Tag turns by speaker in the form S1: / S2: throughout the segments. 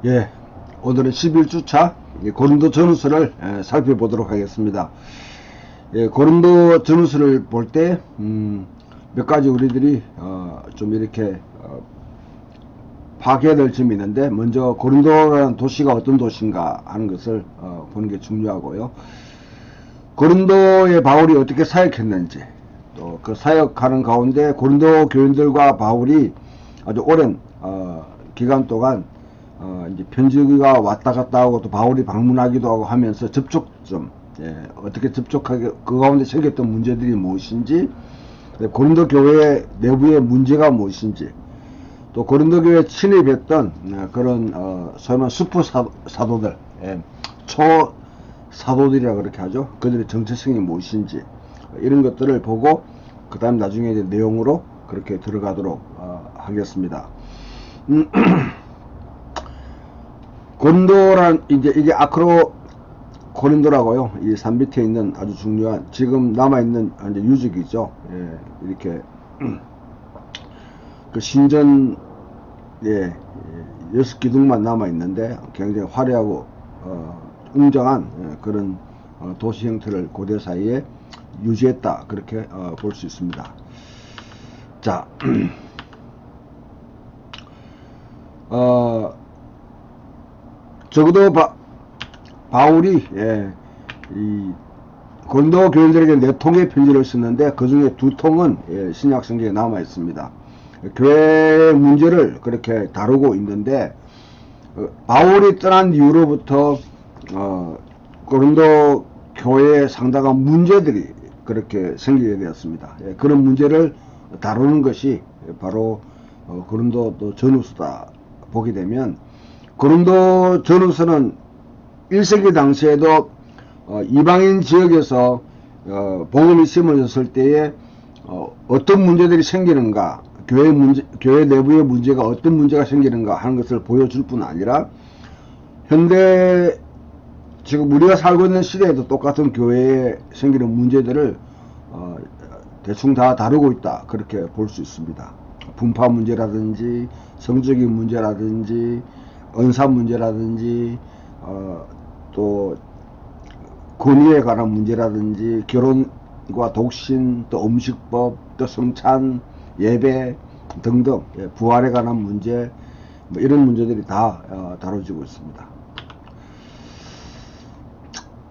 S1: 예, 오늘은 11주차 고린도 전후서를 살펴보도록 하겠습니다. 예, 고린도 전후서를 볼 때 몇 가지 우리들이 좀 이렇게 파악해야 될 점이 있는데, 먼저 고린도라는 도시가 어떤 도시인가 하는 것을 보는 게 중요하고요. 고린도의 바울이 어떻게 사역했는지, 또 그 사역하는 가운데 고린도 교인들과 바울이 아주 오랜 기간 동안 이제 편지가 왔다 갔다 하고 또 바울이 방문하기도 하고 하면서 접촉점, 어떻게 접촉하게, 그 가운데 생겼던 문제들이 무엇인지, 고린도 교회 내부의 문제가 무엇인지, 또 고린도 교회에 침입했던 그런 소위 말하는 슈퍼 사도들, 초 사도들이라 그렇게 하죠. 그들의 정체성이 무엇인지, 이런 것들을 보고 그 다음 나중에 이제 내용으로 그렇게 들어가도록 하겠습니다. 고린도란 이게 아크로 고린도라고요. 이 산 밑에 있는 아주 중요한 지금 남아 있는 이제 유적이죠. 이렇게 그 신전 6기둥만 남아 있는데 굉장히 화려하고 웅장한 그런 도시 형태를 고대 사이에 유지했다, 그렇게 볼 수 있습니다. 자, 적어도 바울이 이 고린도 교인들에게 4통의 편지를 썼는데 그 중에 2통은 신약 성경에 남아 있습니다. 교회 문제를 그렇게 다루고 있는데, 바울이 떠난 이후로부터 고린도 교회에 상당한 문제들이 그렇게 생기게 되었습니다. 그런 문제를 다루는 것이 바로 고린도 전후서다. 보게 되면 고린도 전후서는 1세기 당시에도 이방인 지역에서 복음이 심어졌을 때에 어떤 문제들이 생기는가, 교회 내부의 문제가 어떤 문제가 생기는가 하는 것을 보여줄 뿐 아니라 현대 지금 우리가 살고 있는 시대에도 똑같은 교회에 생기는 문제들을 대충 다 다루고 있다, 그렇게 볼 수 있습니다. 분파 문제라든지 성적인 문제라든지 은사 문제라든지 또 권위에 관한 문제라든지 결혼과 독신, 또 음식법, 또 성찬, 예배 등등, 부활에 관한 문제, 뭐 이런 문제들이 다 다뤄지고 있습니다.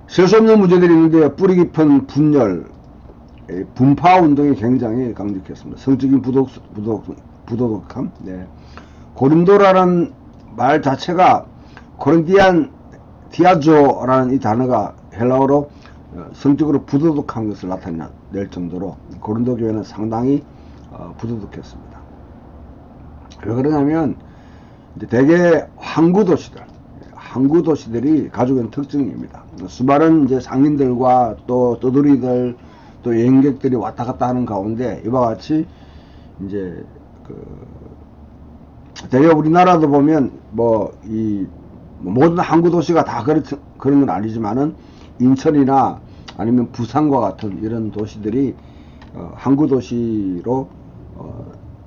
S1: 셀 수 없는 문제들이 있는데 뿌리 깊은 분열, 분파 운동이 굉장히 강력했습니다. 성적인 부도덕함. 고린도라는 말 자체가 디아조라는 이 단어가 헬라어로 성적으로 부도덕한 것을 나타낼 정도로 고린도 교회는 상당히 부도덕했습니다. 왜 그러냐면 이제 대개 항구 도시들이 가지고 있는 특징입니다. 수많은 이제 상인들과 또 떠돌이들, 또 여행객들이 왔다 갔다 하는 가운데 이와 같이 이제 대개 우리나라도 보면 모든 항구 도시가 다 그런 건 아니지만은 인천이나 아니면 부산과 같은 이런 도시들이 항구 도시로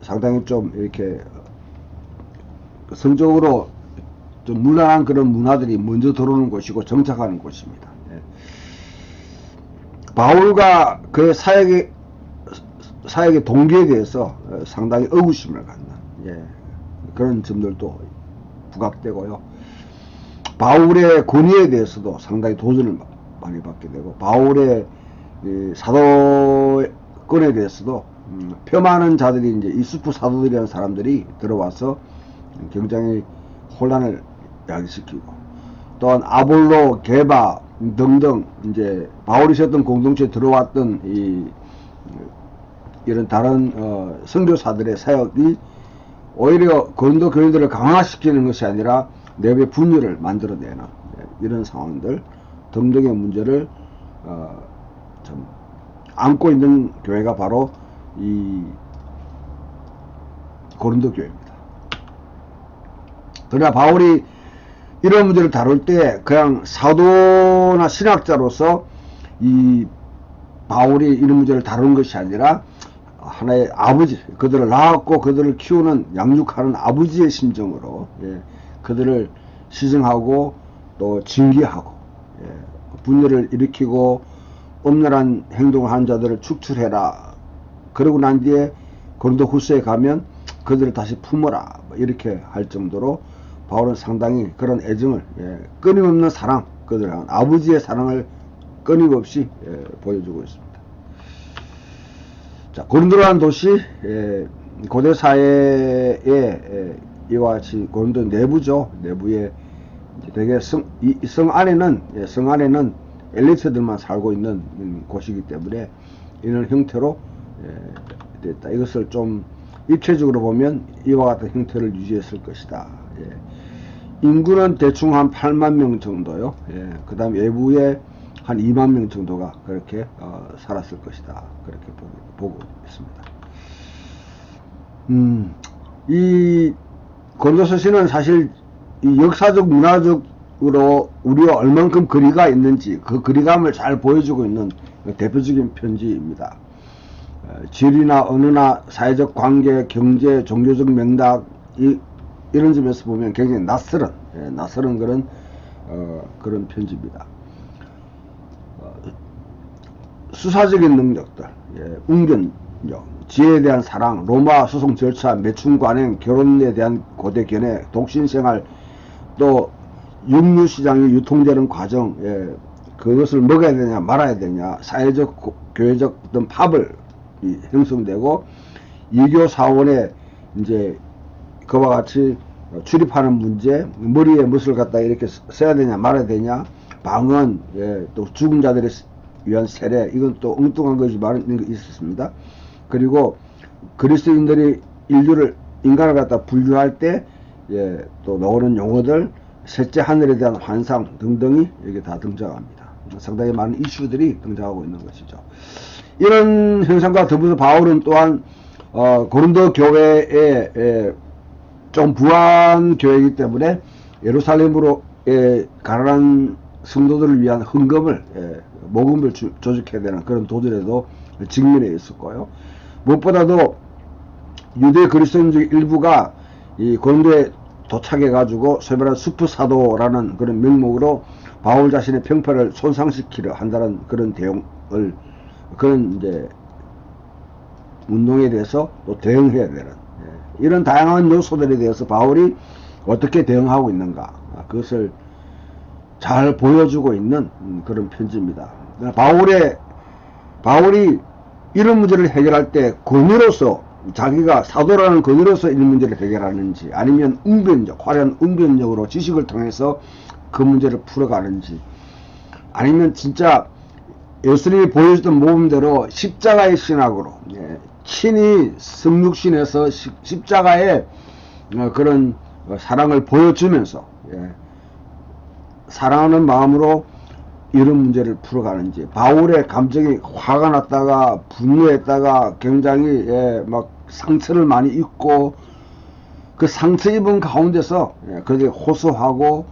S1: 상당히 좀 이렇게 성적으로 좀 문란한 그런 문화들이 먼저 들어오는 곳이고 정착하는 곳입니다. 바울과 그의 사역의 동기에 대해서 상당히 의구심을 갖는 그런 점들도 부각되고요. 바울의 권위에 대해서도 상당히 도전을 많이 받게 되고, 바울의 사도권에 대해서도 폄하하는 자들이 이제 이 슈퍼 사도들이라는 사람들이 들어와서 굉장히 혼란을 야기시키고, 또한 아볼로, 게바 등등 이제 바울이 있었던 공동체에 들어왔던 이런 다른 선교사들의 사역이 오히려 고린도 교인들을 강화시키는 것이 아니라 내부의 분열을 만들어내는 이런 상황들 등등의 문제를 좀 안고 있는 교회가 바로 이 고린도 교회입니다. 그러나 바울이 이런 문제를 다룰 때 그냥 사도나 신학자로서 이 바울이 이런 문제를 다루는 것이 아니라 하나의 아버지, 그들을 낳았고 그들을 키우는 양육하는 아버지의 심정으로 그들을 시정하고 또 징계하고, 분열을 일으키고 엄란한 행동을 한 자들을 축출해라. 그러고 난 뒤에 고린도 후서에 가면 그들을 다시 품어라. 뭐 이렇게 할 정도로 바울은 상당히 그런 애정을, 끊임없는 사랑, 그들을 향한 아버지의 사랑을 끊임없이 보여주고 있습니다. 자, 고린도라는 도시, 고대 사회에 이와 같이 고린도 내부죠. 내부에 되게 성 안에는 엘리트들만 살고 있는 곳이기 때문에 이런 형태로 됐다. 이것을 좀 입체적으로 보면 이와 같은 형태를 유지했을 것이다. 인구는 대충 한 8만 명 정도요. 그 다음 외부에 한 2만 명 정도가 그렇게 살았을 것이다. 그렇게 보고 있습니다. 이 고린도서시는 사실 이 역사적 문화적으로 우리와 얼만큼 거리가 있는지 그 거리감을 잘 보여주고 있는 대표적인 편지입니다. 지리나 언어나 사회적 관계, 경제, 종교적 맥락 이런 점에서 보면 굉장히 낯설은 그런 편지입니다. 수사적인 능력들, 웅변력, 지혜에 대한 사랑, 로마 소송 절차, 매춘 관행, 결혼에 대한 고대 견해, 독신생활, 또 육류시장이 유통되는 과정, 그것을 먹어야 되냐 말아야 되냐, 사회적 교회적 어떤 파벌이 형성되고 이교 사원에 이제 그와 같이 출입하는 문제, 머리에 무엇을 갖다 이렇게 써야 되냐 말아야 되냐, 방언, 또 죽은 자들에 위한 세례, 이건 또 엉뚱한 거지만 이런 거 있었습니다. 그리고 그리스도인들이 인간을 갖다 분류할 때 또 나오는 용어들, 셋째 하늘에 대한 환상 등등이 여기 다 등장합니다. 상당히 많은 이슈들이 등장하고 있는 것이죠. 이런 현상과 더불어서 바울은 또한 고린도 교회에 좀 부한 교회이기 때문에 예루살렘으로 가난한 성도들을 위한 헌금을, 모금을 조직해야 되는 그런 도전에도 직면해 있었고요. 무엇보다도 유대 그리스도인 중 일부가 이 고린도에 도착해가지고 소위 말하는 수프사도라는 그런 명목으로 바울 자신의 평판을 손상시키려 한다는 그런 그런 이제 운동에 대해서 또 대응해야 되는, 이런 다양한 요소들에 대해서 바울이 어떻게 대응하고 있는가, 그것을 잘 보여주고 있는 그런 편지입니다. 바울이 이런 문제를 해결할 때 권위로서, 자기가 사도라는 권위로서 이런 문제를 해결하는지, 아니면 화려한 웅변력으로 지식을 통해서 그 문제를 풀어가는지, 아니면 진짜 예수님이 보여주던 모범대로 십자가의 신학으로, 친히 성육신에서 십자가의 그런 사랑을 보여주면서, 사랑하는 마음으로 이런 문제를 풀어가는지, 바울의 감정이 화가 났다가 분노했다가 굉장히 막 상처를 많이 입고 그 상처 입은 가운데서 그렇게 호소하고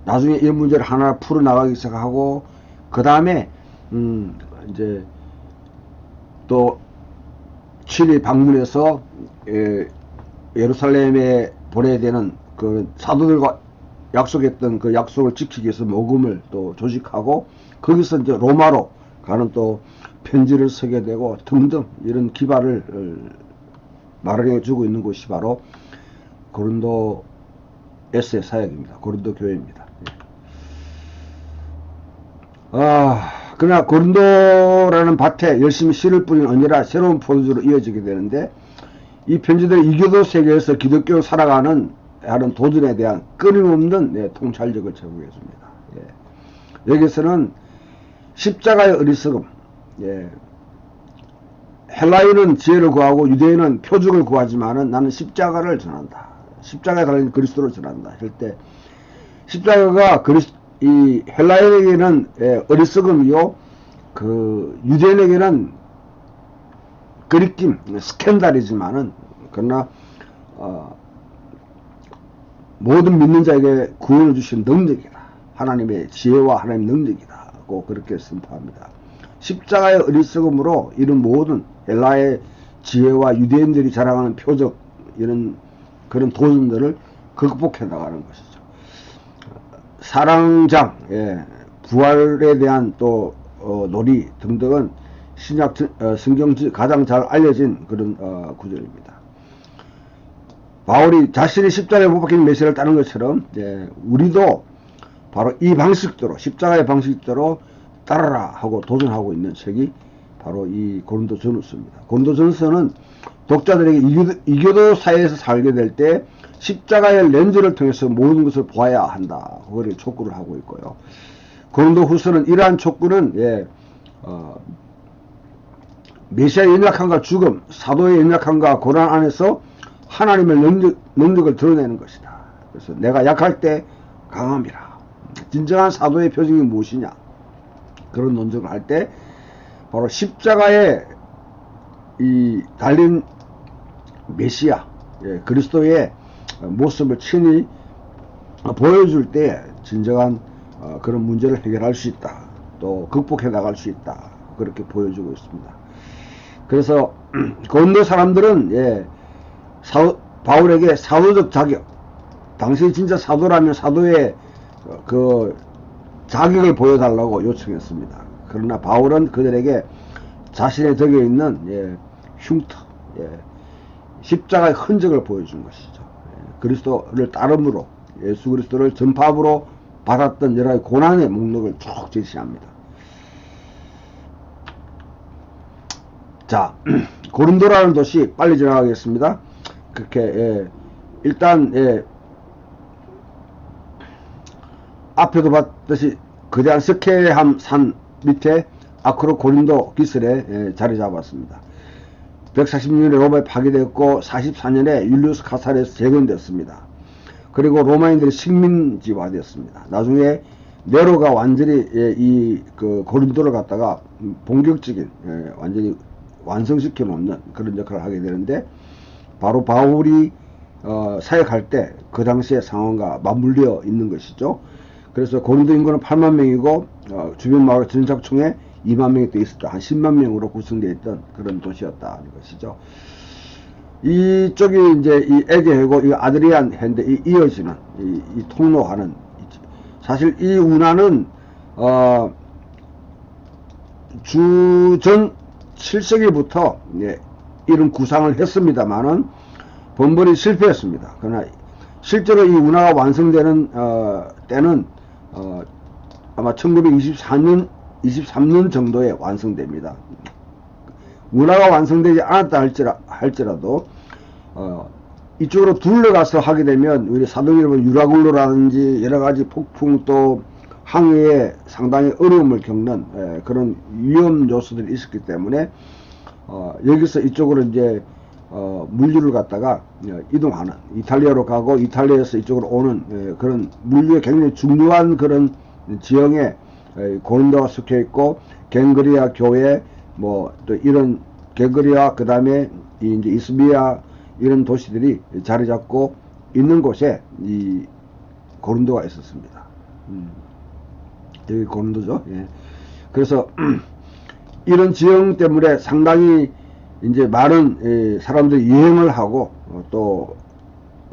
S1: 나중에 이 문제를 하나 풀어나가기 시작하고, 그 다음에 이제 또 7일 방문해서 예루살렘에 보내야 되는 그 사도들과 약속했던 그 약속을 지키기 위해서 모금을 또 조직하고, 거기서 이제 로마로 가는 또 편지를 쓰게 되고 등등 이런 기반을 마련해 주고 있는 곳이 바로 고린도에서의 사역입니다. 고린도 교회입니다. 그러나 고린도라는 밭에 열심히 씨를 뿌린 언니라 새로운 포도주로 이어지게 되는데, 이 편지들은 이교도 세계에서 기독교로 살아가는 하는 도전에 대한 끊임없는 통찰력을 제공해 줍니다. 여기서는 십자가의 어리석음, 헬라인은 지혜를 구하고 유대인은 표적을 구하지만은 나는 십자가를 전한다. 십자가에 달린 그리스도를 전한다. 할 때 십자가가 이 헬라인에게는 어리석음이요, 그 유대인에게는 거리낌, 스캔들이지만은 그러나 모든 믿는 자에게 구원을 주신 능력이다. 하나님의 지혜와 하나님의 능력이다고 그렇게 선포합니다. 십자가의 어리석음으로 이런 모든 헬라의 지혜와 유대인들이 자랑하는 표적, 이런 그런 도전들을 극복해 나가는 것이죠. 사랑장, 예, 부활에 대한 또 놀이 등등은 신약 성경 가장 잘 알려진 그런 구절입니다. 바울이 자신이 십자가에 못 박힌 메시아를 따른 것처럼, 예, 우리도 바로 이 방식대로, 십자가의 방식대로 따르라 하고 도전하고 있는 책이 바로 이 고린도전서입니다. 고린도전서는 독자들에게 이교도 사회에서 살게 될 때 십자가의 렌즈를 통해서 모든 것을 보아야 한다, 그걸 촉구를 하고 있고요. 고린도후서는 이러한 촉구는, 예, 메시아의 연약함과 죽음, 사도의 연약함과 고난 안에서 하나님의 능력을 드러내는 것이다. 그래서 내가 약할 때 강함이라. 진정한 사도의 표징이 무엇이냐, 그런 논증을 할 때 바로 십자가에 이 달린 메시아, 예, 그리스도의 모습을 친히 보여줄 때 진정한 그런 문제를 해결할 수 있다, 또 극복해 나갈 수 있다, 그렇게 보여주고 있습니다. 그래서 고린도 사람들은, 예, 바울에게 사도적 자격, 당신이 진짜 사도라면 사도의 그 자격을 보여달라고 요청했습니다. 그러나 바울은 그들에게 자신의 덕에 있는, 예, 흉터, 예, 십자가의 흔적을 보여준 것이죠. 예, 그리스도를 따름으로, 예수 그리스도를 전파함으로 받았던 여러 가지 고난의 목록을 쭉 제시합니다. 자, 고린도라는 도시 빨리 지나가겠습니다. 그렇게, 예, 일단, 예, 앞에도 봤듯이 거대한 스케함 산 밑에 아크로 고린도 기슬에, 예, 자리 잡았습니다. 140년에 로마에 파괴되었고 44년에 율리우스 카사르에서 재건됐습니다. 그리고 로마인들이 식민지화되었습니다. 나중에 네로가 완전히, 예, 이 고린도를 갖다가 본격적인, 예, 완전히 완성시켜 놓는 그런 역할을 하게 되는데, 바로 바울이 사역할 때 그 당시의 상황과 맞물려 있는 것이죠. 그래서 고린도 인구는 8만 명이고 주변 마을 전착총에 2만 명이 또 있었다. 한 10만 명으로 구성되어 있던 그런 도시였다는 것이죠. 이쪽이 이제 이 에게해고 이 아드리안 해인데 이어지는 이 통로하는, 사실 이 운하는 주전 7세기부터, 예, 이런 구상을 했습니다만은 번번이 실패했습니다. 그러나 실제로 이 운하가 완성되는 때는 아마 1923년 정도에 완성됩니다. 운하가 완성되지 않았다 할지라도 이쪽으로 둘러가서 하게 되면 우리 사도기록은 유라굴로라든지 여러가지 폭풍 또 항해에 상당히 어려움을 겪는, 그런 위험 요소들이 있었기 때문에 여기서 이쪽으로 이제 물류를 갖다가 이동하는, 이탈리아로 가고 이탈리아에서 이쪽으로 오는, 그런 물류에 굉장히 중요한 그런 지형에 고린도가 속해 있고, 갱그리아 교회, 뭐 또 이런 갱그리아, 그 다음에 이제 이스비아, 이런 도시들이 자리 잡고 있는 곳에 이 고린도가 있었습니다. 여기 고린도죠. 예. 그래서 이런 지형 때문에 상당히 이제 많은 사람들이 여행을 하고 또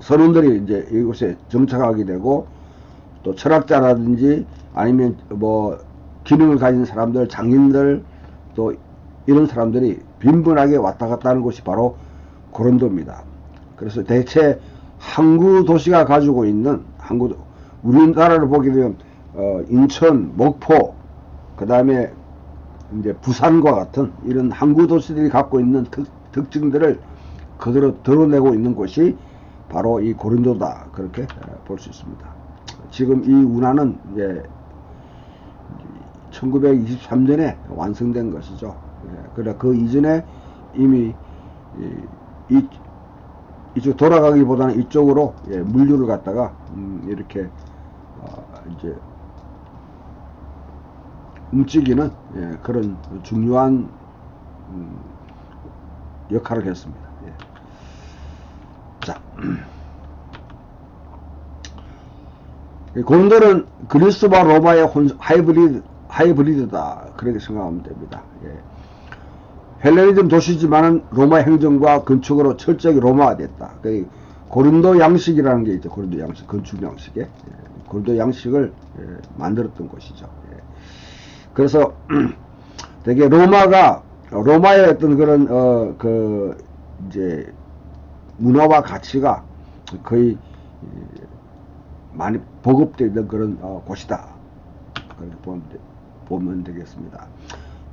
S1: 선원들이 이제 이곳에 정착하게 되고, 또 철학자라든지 아니면 뭐 기능을 가진 사람들, 장인들, 또 이런 사람들이 빈번하게 왔다 갔다 하는 곳이 바로 고린도입니다. 그래서 대체 항구 도시가 가지고 있는 우리나라를 보게 되면 인천, 목포, 그 다음에 이제 부산과 같은 이런 항구 도시들이 갖고 있는 특징들을 그대로 드러내고 있는 곳이 바로 이 고린도다, 그렇게 볼 수 있습니다. 지금 이 운하는 이제 1923년에 완성된 것이죠. 그래 그 이전에 이미 이쪽 돌아가기보다는 이쪽으로, 예, 물류를 갖다가 이렇게 이제 움직이는, 예, 그런 중요한 역할을 했습니다. 예. 자, 고린도는 그리스와 로마의 하이브리드다, 그렇게 생각하면 됩니다. 예. 헬레니즘 도시지만은 로마 행정과 건축으로 철저하게 로마화됐다. 고린도 양식이라는 게 있죠. 고린도 양식, 건축 양식에. 예, 고린도 양식을 만들었던 곳이죠. 예. 그래서 되게 로마의 어떤 그런 이제 문화와 가치가 거의 많이 보급되어 있는 그런 곳이다. 그렇게 보면 되겠습니다.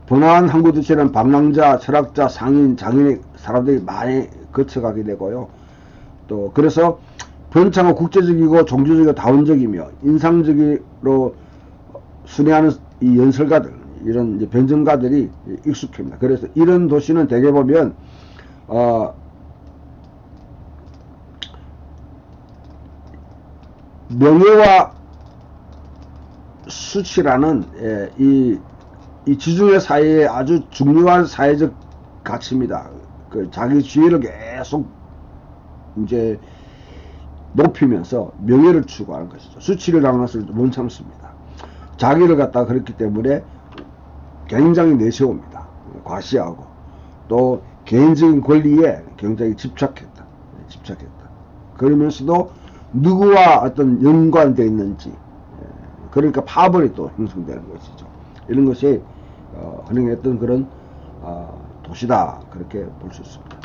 S1: 번화한 항구 도시는 방랑자, 철학자, 상인, 장인의 사람들이 많이 거쳐가게 되고요. 또 그래서 번창은 국제적이고 종교적이고 다원적이며 인상적으로 순회하는 이 연설가들, 이런 이제 변정가들이 익숙합니다. 그래서 이런 도시는 대개 보면 명예와 수치라는 이 지중해 사회의 아주 중요한 사회적 가치입니다. 그 자기 지위를 계속 이제 높이면서 명예를 추구하는 것이죠. 수치를 당한 것을 못 참습니다. 자기를 갖다가 그렇기 때문에 굉장히 내세웁니다. 과시하고 또 개인적인 권리에 굉장히 집착했다. 그러면서도 누구와 어떤 연관되어 있는지, 그러니까 파벌이 또 형성되는 것이죠. 이런 것이 흔행했던 그런 도시다, 그렇게 볼 수 있습니다.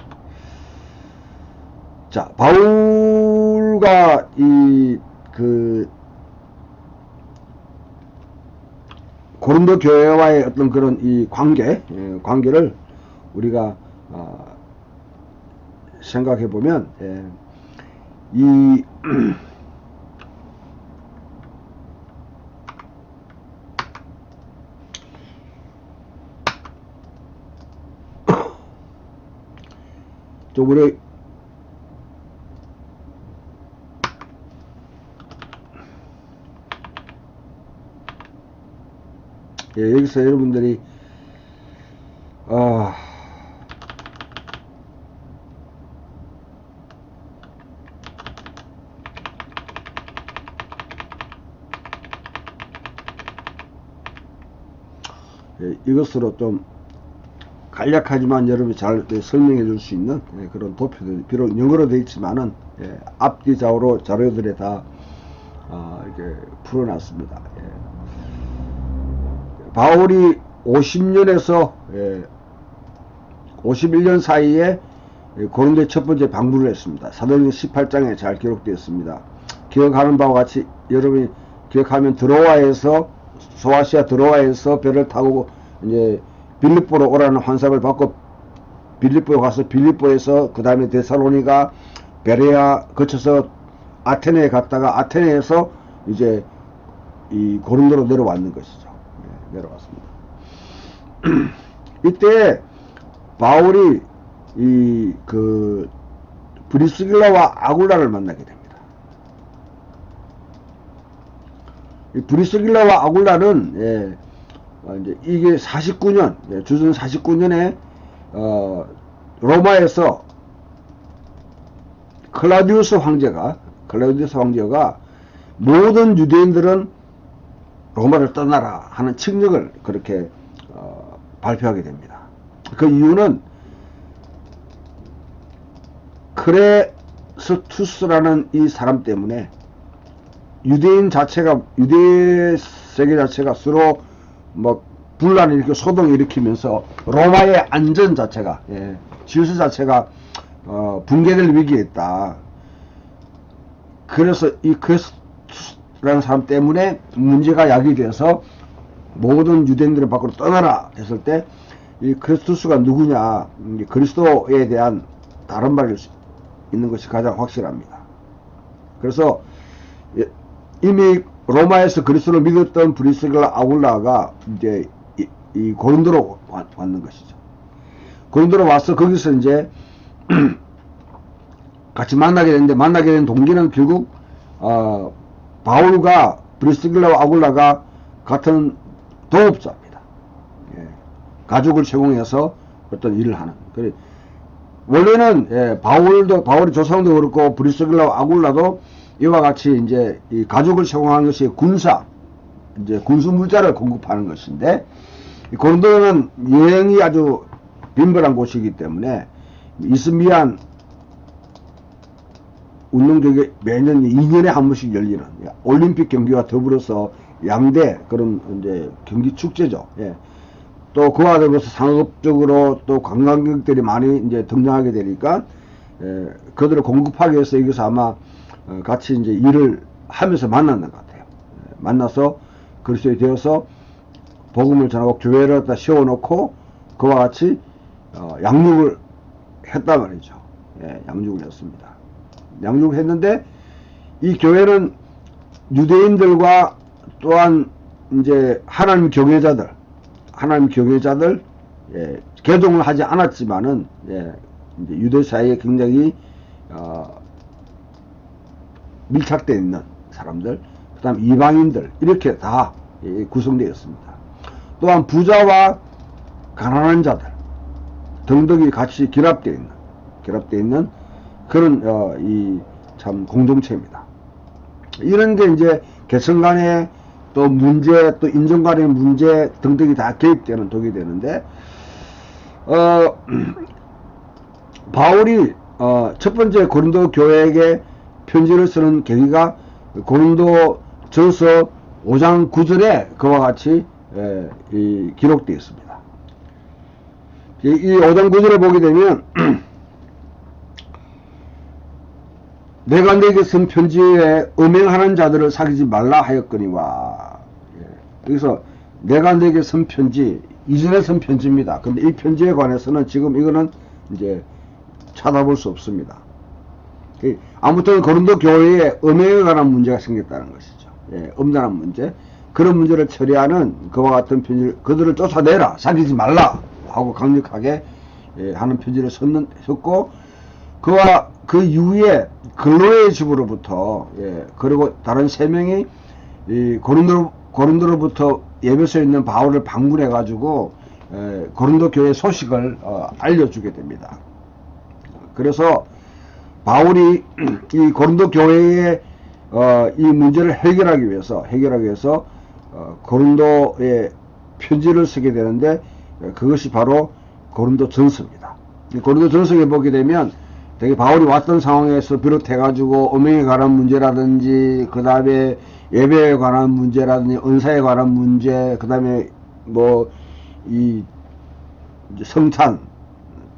S1: 자, 바울과 고린도 교회와의 어떤 그런 이 관계를 우리가 생각해 보면, 우리 여기서 여러분들이 이것으로 좀 간략하지만 여러분이 잘 설명해 줄 수 있는 그런 도표들이 비록 영어로 되어 있지만은 앞뒤 좌우로 자료들에 다 이렇게 풀어놨습니다. 바울이 50년에서 51년 사이에 고린도에 첫 번째 방문을 했습니다. 사도행전 18장에 잘 기록되어 있습니다. 기억하는 바와 같이 여러분이 기억하면 소아시아 드로아에서 배를 타고 이제 빌립보로 오라는 환상을 받고 빌립보에 가서 빌립보에서 그 다음에 데살로니가, 베레아 거쳐서 아테네에 갔다가 아테네에서 이제 이 고린도로 내려왔는 것이죠. 내려왔습니다. 이때 바울이 브리스길라와 아굴라를 만나게 됩니다. 이 브리스길라와 아굴라는 이제 이게 49년, 주전 49년에 로마에서 클라우디우스 황제가 모든 유대인들은 로마를 떠나라 하는 칙령을 그렇게 발표하게 됩니다. 그 이유는 크레스투스라는 이 사람 때문에 유대 세계 자체가 서로 분란을 일으키고 소동을 일으키면서 로마의 안전 자체가, 질서 자체가 붕괴될 위기에 있다. 그래서 이 크레스투스라는 사람 때문에 문제가 야기돼서 모든 유대인들을 밖으로 떠나라 했을 때 이 크리스투스가 누구냐, 그리스도에 대한 다른 말일 수 있는 것이 가장 확실합니다. 그래서 이미 로마에서 그리스도를 믿었던 브리스길라 아굴라가 이제 이 고린도로 왔는 것이죠. 고린도로 와서 거기서 이제 같이 만나게 된 동기는 결국 바울과 브리스길라와 아굴라가 같은 동업자입니다. 가족을 채용해서 어떤 일을 하는. 원래는 바울이 조상도 그렇고 브리스길라와 아굴라도 이와 같이 이제 이 가족을 채용하는 것이 군수 물자를 공급하는 것인데, 고린도는 여행이 아주 빈번한 곳이기 때문에 이스미안 운동 경기 매년 2년에 한 번씩 열리는 올림픽 경기와 더불어서 양대 그런 이제 경기 축제죠. 예. 또 그와 더불어서 상업적으로 또 관광객들이 많이 이제 등장하게 되니까 그들을 공급하기 위해서 여기서 아마 같이 이제 일을 하면서 만났는 것 같아요. 만나서 그리스도에 되어서 복음을 전하고 교회를 갖다 세워놓고 그와 같이 양육을 했단 말이죠. 예, 양육을 했습니다. 양육을 했는데 이 교회는 유대인들과 또한 이제 하나님 경외자들 예, 개종을 하지 않았지만은 예, 이제 유대 사이에 굉장히 밀착되어 있는 사람들, 그다음 이방인들 이렇게 다 예, 구성되어 있습니다. 또한 부자와 가난한 자들 등등이 같이 결합되어 있는 그런 이 참 공동체입니다. 이런 게 이제 계층 간의 또 문제, 또 인종 간의 문제 등등이 다 개입되는 독이 되는데 바울이 첫 번째 고린도 교회에게 편지를 쓰는 계기가 고린도 전서 5장 9절에 그와 같이 기록되어 있습니다. 이 5장 9절에 보게 되면 내가 네게 쓴 편지에 음행하는 자들을 사귀지 말라 하였거니와. 여기서 내가 네게 쓴 편지, 이전에 쓴 편지입니다. 근데 이 편지에 관해서는 지금 이거는 이제 찾아볼 수 없습니다. 아무튼 고린도 교회에 음행에 관한 문제가 생겼다는 것이죠. 예, 음란한 문제. 그런 문제를 처리하는 그와 같은 편지를 그들을 쫓아내라, 사귀지 말라 하고 강력하게 하는 편지를 썼고, 그와 그 이후에 글로의 집으로부터 그리고 다른 3명이 이 고린도로부터 예배소에 있는 바울을 방문해 가지고 고린도 교회 소식을 알려주게 됩니다. 그래서 바울이 이 고린도 교회의 이 문제를 해결하기 위해서 고린도에 편지를 쓰게 되는데 그것이 바로 고린도 전서입니다. 고린도 전서에 보게 되면 되게 바울이 왔던 상황에서 비롯해가지고 음행에 관한 문제라든지, 그 다음에 예배에 관한 문제라든지, 은사에 관한 문제, 그 다음에 뭐, 성찬,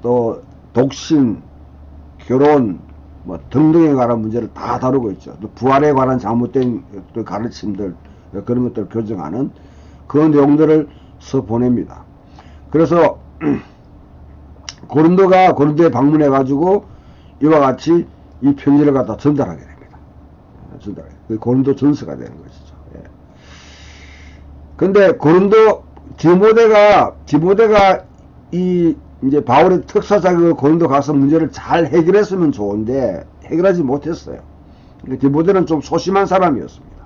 S1: 또 독신, 결혼, 뭐 등등에 관한 문제를 다 다루고 있죠. 또 부활에 관한 잘못된 가르침들, 그런 것들을 교정하는 그런 내용들을 써 보냅니다. 그래서 고린도에 방문해가지고 이와 같이 이 편지를 갖다 전달하게 됩니다. 그 고린도 전서가 되는 것이죠. 예. 근데 고린도 디모데가 이제 바울의 특사 자격을 고린도 가서 문제를 잘 해결했으면 좋은데 해결하지 못했어요. 그러니까 디모데는 좀 소심한 사람이었습니다.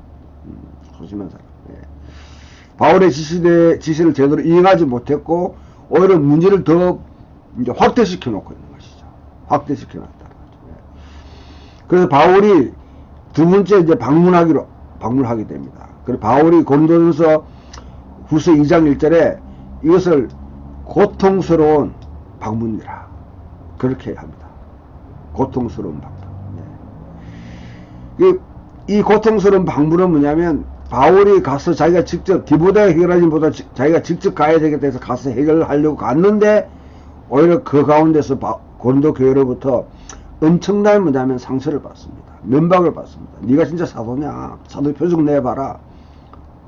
S1: 소심한 사람. 예. 바울의 지시를 제대로 이행하지 못했고 오히려 문제를 더 이제 확대시켜 놓고 있는 것이죠. 확대시켜 놨다는 거죠. 예. 그래서 바울이 두 번째 이제 방문하게 됩니다. 그래서 바울이 고린도전서 후서 2장 1절에 이것을 고통스러운 방문이라 그렇게 합니다. 고통스러운 방문. 네. 이 고통스러운 방문은 뭐냐면 바울이 가서 자기가 직접 디모데가 해결하지 못한 자기가 직접 가야 되겠다 해서 가서 해결하려고 갔는데 오히려 그 가운데서 고린도 교회로부터 엄청난 뭐냐면 상처를 받습니다. 면박을 받습니다. 네가 진짜 사도냐? 사도 표적 내봐라.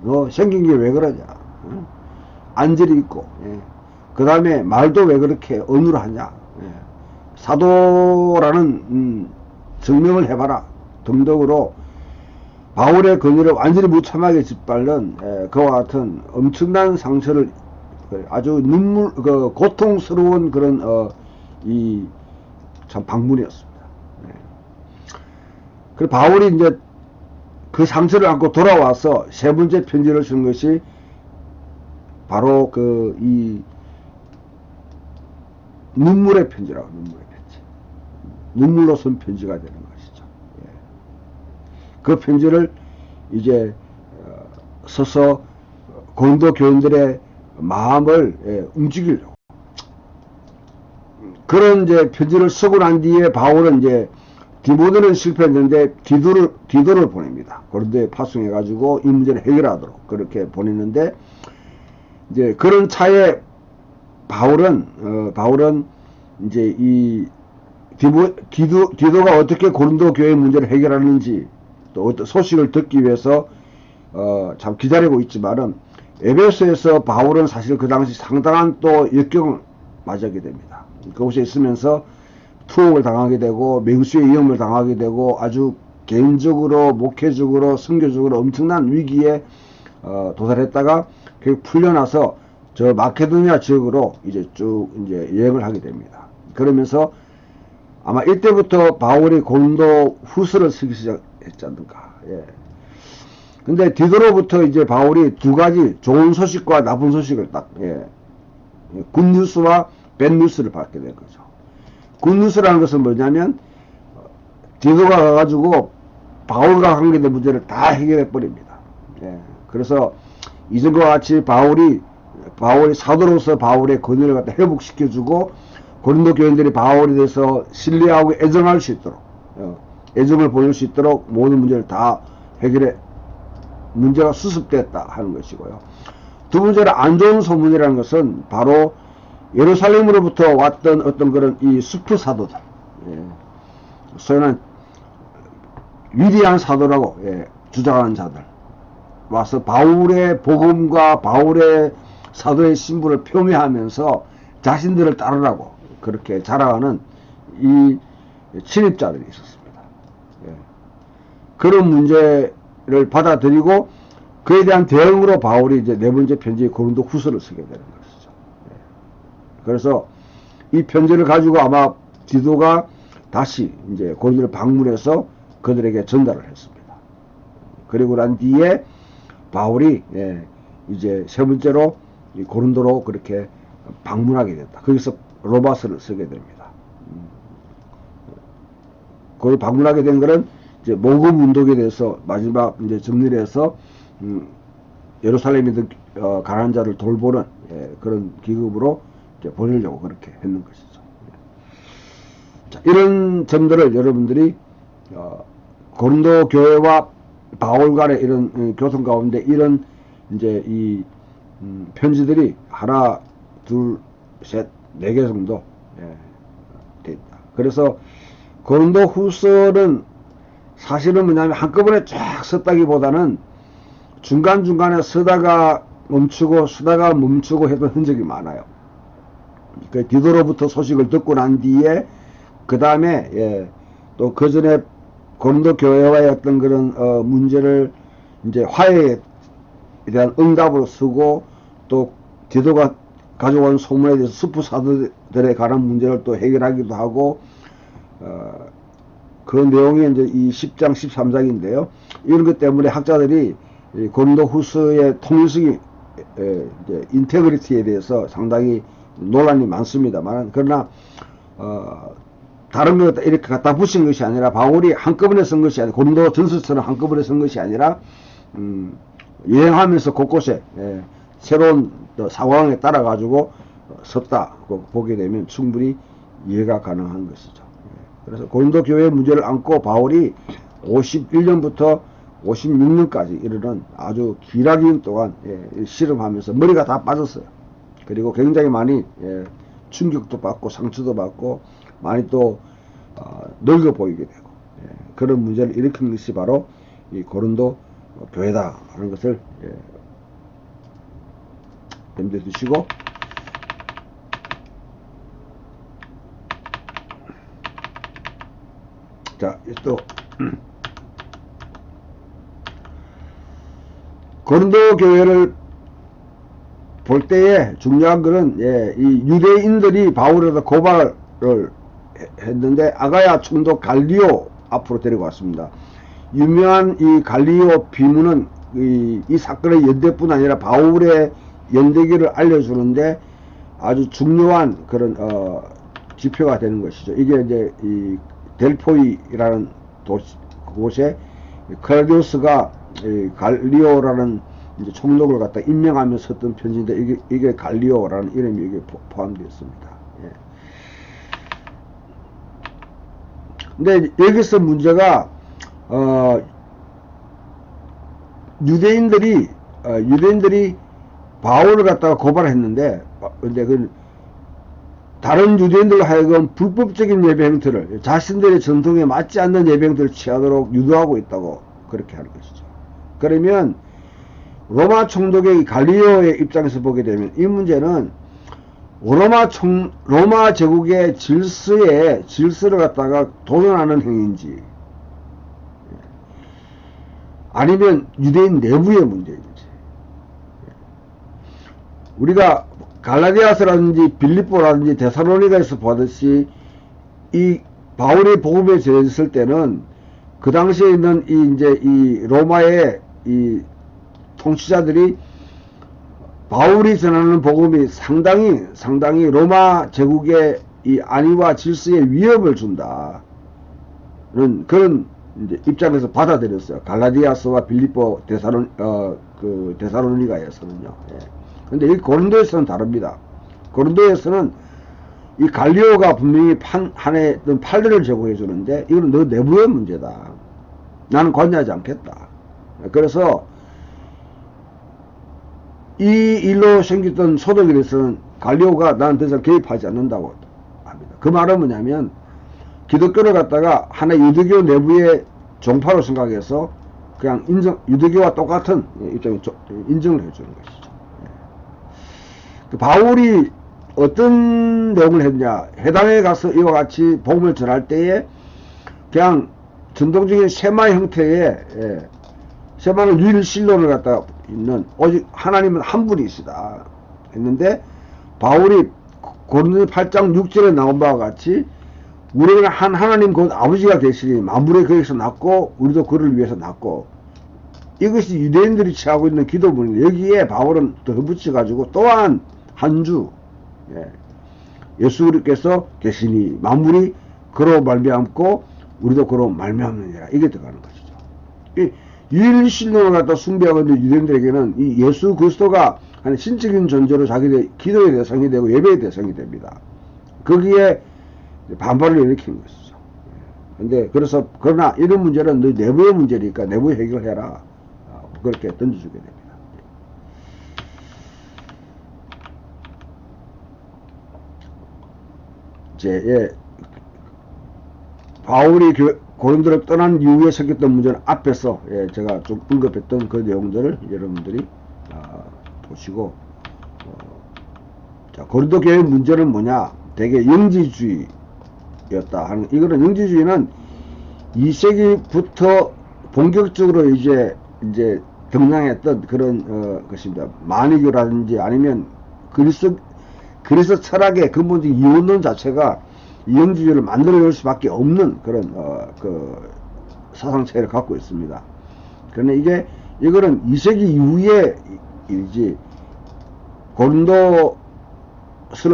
S1: 너 생긴 게 왜 그러냐? 응? 안절이 있고, 예. 그 다음에 말도 왜 그렇게 언어로 하냐? 예. 사도라는 증명을 해봐라. 등등으로 바울의 권위를 완전히 무참하게 짓밟는 그와 같은 엄청난 상처를 아주 고통스러운 그런 이 참 방문이었습니다. 네. 그리고 바울이 이제 그 상처를 안고 돌아와서 세 번째 편지를 쓴 것이 바로 이 눈물의 편지라고, 눈물의 편지. 눈물로 쓴 편지가 되는 것이죠. 예. 그 편지를 이제 써서 고린도 교인들의 마음을 움직이려고. 그런 이제 편지를 쓰고 난 뒤에 바울은 이제 디모데는 실패했는데 디도를 보냅니다. 고린도에 파송해가지고 이 문제를 해결하도록 그렇게 보냈는데, 이제 그런 차에 바울은 이제 이 디도가 어떻게 고린도 교회 문제를 해결하는지 또 어떤 소식을 듣기 위해서 참 기다리고 있지만은, 에베소에서 바울은 사실 그 당시 상당한 또 역경을 맞이하게 됩니다. 그곳에 있으면서 투옥을 당하게 되고 맹수의 위험을 당하게 되고 아주 개인적으로 목회적으로 선교적으로 엄청난 위기에 도달했다가 결국 풀려나서 저 마케도니아 지역으로 이제 쭉 이제 여행을 하게 됩니다. 그러면서 아마 이때부터 바울이 고린도 후서를 쓰기 시작했지 않는가. 예. 근데 디도로부터 이제 바울이 두 가지 좋은 소식과 나쁜 소식을 딱, 굿뉴스와 밴뉴스를 받게 된 거죠. 굿뉴스라는 것은 뭐냐면, 디도가 가가지고 바울과 관계된 문제를 다 해결해 버립니다. 예. 그래서 이전과 같이 바울이 사도로서 바울의 권위를 갖다 회복시켜주고, 고린도 교인들이 바울에 대해서 신뢰하고 애정할 수 있도록, 애정을 보일 수 있도록 모든 문제를 다 해결해, 문제가 수습됐다 하는 것이고요. 두 번째로 안 좋은 소문이라는 것은 바로 예루살렘으로부터 왔던 어떤 그런 이 수프 사도들, 소위 말하는 위대한 사도라고 주장하는 자들 와서 바울의 복음과 바울의 사도의 신분을 표명하면서 자신들을 따르라고 그렇게 자랑하는 이 침입자들이 있었습니다. 그런 문제를 받아들이고 그에 대한 대응으로 바울이 이제 네 번째 편지 고린도 후서를 쓰게 되는 것이죠. 그래서 이 편지를 가지고 아마 디도가 다시 이제 고린도를 방문해서 그들에게 전달을 했습니다. 그리고 난 뒤에 바울이 이제 세 번째로 고린도로 그렇게 방문하게 됐다. 거기서 로마서를 쓰게 됩니다. 거기 방문하게 된 것은 이제 모금 운동에 대해서 마지막 이제 정리를 해서 예루살렘에 가난한 자를 돌보는 그런 기급으로 이제 보내려고 그렇게 했는 것이죠. 자, 이런 점들을 여러분들이 고린도 교회와 바울 간의 이런 교통 가운데 이런 이제 이 편지들이 하나, 둘, 셋, 네 개 정도 돼 있다. 그래서 고린도 후서는 사실은 뭐냐면 한꺼번에 쫙 썼다기보다는 중간중간에 쓰다가 멈추고 했던 흔적이 많아요. 그 디도로부터 소식을 듣고 난 뒤에 그 다음에 또 그 전에 고린도 교회와의 어떤 그런 문제를 이제 화해에 대한 응답으로 쓰고 또 디도가 가져온 소문에 대해서 수프 사도들에 관한 문제를 또 해결하기도 하고 그 내용이 이제 이 10장 13장인데요. 이런 것 때문에 학자들이 고린도 후서의 통일성이 이제 인테그리티에 대해서 상당히 논란이 많습니다만, 그러나 다른 것 이렇게 갖다 붙인 것이 아니라 바울이 한꺼번에 쓴 것이 아니라 고린도 전서처럼 한꺼번에 쓴 것이 아니라 여행하면서 곳곳에 새로운 상황에 따라 가지고 썼다 보게 되면 충분히 이해가 가능한 것이죠. 그래서 고린도 교회의 문제를 안고 바울이 51년부터 56년까지 이르는 아주 길어긴 동안 실험하면서 머리가 다 빠졌어요. 그리고 굉장히 많이 충격도 받고 상처도 받고 많이 또 늙어 보이게 되고 그런 문제를 일으킨 것이 바로 이 고린도 교회다 하는 것을 염두에 두시고, 자, 또 고린도 교회를 볼 때에 중요한 것은 이 유대인들이 바울에게 고발을 했는데 아가야 총독 갈리오 앞으로 데리고 왔습니다. 유명한 이 갈리오 비문은 이 사건의 연대뿐 아니라 바울의 연대기를 알려주는데 아주 중요한 그런 지표가 되는 것이죠. 이게 이제 이 델포이라는 곳에 클라우디우스가 갈리오라는 이제 총독을 갖다 임명하며 썼던 편지인데 이게 갈리오라는 이름이 여기 포함되어 있습니다. 근데 여기서 문제가 유대인들이 바울을 갖다가 고발했는데, 근데 그 다른 유대인들로 하여금 불법적인 예배 행태를, 자신들의 전통에 맞지 않는 예배 행태를 취하도록 유도하고 있다고 그렇게 하는 것이죠. 그러면 로마 총독의 갈리오의 입장에서 보게 되면 이 문제는 로마 제국의 질서를 갖다가 도전하는 행위인지, 아니면 유대인 내부의 문제인지. 우리가 갈라디아서라든지 빌립보라든지 데살로니가에서 보듯이 이 바울이 복음에 전했을 때는 그 당시에 있는 이 로마의 이 통치자들이 바울이 전하는 복음이 상당히 로마 제국의 이 안위와 질서에 위협을 준다는 그런 이제 입장에서 받아들였어요. 갈라디아서와 빌립보 데살로니가에서는요. 예. 근데 이 고린도에서는 다릅니다. 고린도에서는 이 갈리오가 분명히 한 해 판례를 제공해 주는데, 이건 너 내부의 문제다. 나는 관여하지 않겠다. 그래서 이 일로 생겼던 소득에 대해서는 갈리오가 나는 더 이상 개입하지 않는다고 합니다. 그 말은 뭐냐면, 기독교를 갖다가 하나의 유대교 내부의 종파로 생각해서 그냥 유대교와 똑같은 입장에 인정을 해주는 것이죠. 바울이 어떤 내용을 했냐, 해당에 가서 이와 같이 복음을 전할 때에 그냥 전통적인 세마 형태의, 세마는 유일신론을 갖다가 있는, 오직 하나님은 한 분이시다 했는데, 바울이 고린도 8장 6절에 나온 바와 같이 우리는 한 하나님 곧 아버지가 계시니 만물의 거기서 났고 우리도 그를 위해서 났고, 이것이 유대인들이 취하고 있는 기도문인데, 여기에 바울은 더 붙여가지고 또한 한 주, 예수께서 계시니 만물이 그로 말미암고 우리도 그로 말미암느니라, 이게 들어가는 것이죠. 이 유일신론을 갖다 숭배하고 있는 유대인들에게는 이 예수 그리스도가 한 신적인 존재로 자기의 기도의 대상이 되고 예배의 대상이 됩니다. 거기에 반발을 일으키는 것이죠. 근데 그러나 이런 문제는 너 내부의 문제니까 내부 해결해라, 그렇게 던져주게 됩니다. 바울이 고린도를 떠난 이후에 생겼던 문제는 앞에서 제가 좀 언급했던 그 내용들을 여러분들이 보시고, 자, 고린도 교회의 문제는 뭐냐, 대개 영지주의였다 하는, 이거는 영지주의는 2세기부터 본격적으로 이제 등장했던 그런 것입니다. 마니교라든지 아니면 그리스 철학의 근본적인 이원론 자체가 이영주의를 만들어낼 수밖에 없는 그런 그 사상체를 갖고 있습니다. 그런데 이거는 2세기 이후에 이지, 고린도서를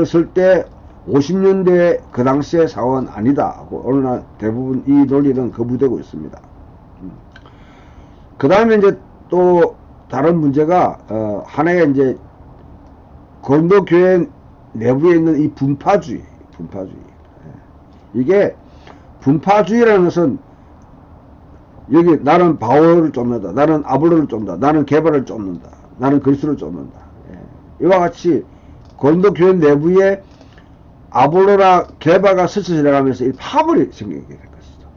S1: 쓸 때 50년대 그 당시의 상황은 아니다 하고 오늘날 대부분 이 논리는 거부되고 있습니다. 그 다음에 이제 또 다른 문제가 하나의 이제 고린도 교회 내부에 있는 이 분파주의. 이게 분파주의라는 것은, 여기 나는 바울을 쫓는다, 나는 아볼로를 쫓는다, 나는 게바를 쫓는다, 나는 그리스도를 쫓는다. 이와 같이 고린도 교회 내부에 아볼로나 게바가 스쳐 지나가면서 이 파벌이 생기게 될 것이죠.